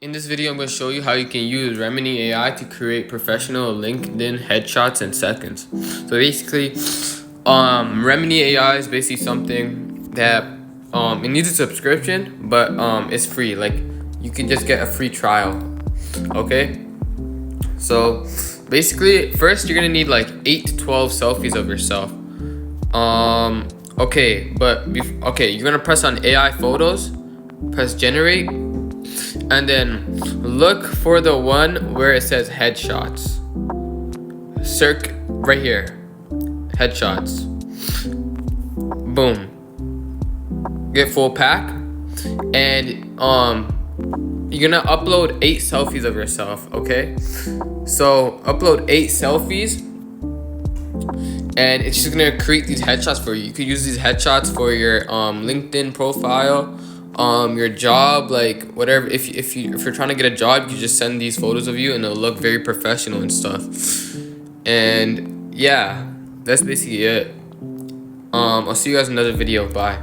In this video, I'm going to show you how you can use Remini AI to create professional LinkedIn headshots in seconds. So basically, Remini AI is basically something that it needs a subscription, but it's free. Like, you can just get a free trial. Okay. So basically, first you're gonna need like 8 to 12 selfies of yourself. Okay, you're gonna press on AI photos, press generate, and then look for the one where it says headshots. Circ right here, headshots. Boom. Get full pack, and you're gonna upload 8 selfies of yourself. Okay, so upload 8 selfies, and it's just gonna create these headshots for you. You could use these headshots for your LinkedIn profile, your job, like whatever. If you're trying to get a job, you just send these photos of you, and it'll look very professional and stuff. And yeah, that's basically it. I'll see you guys in another video. Bye.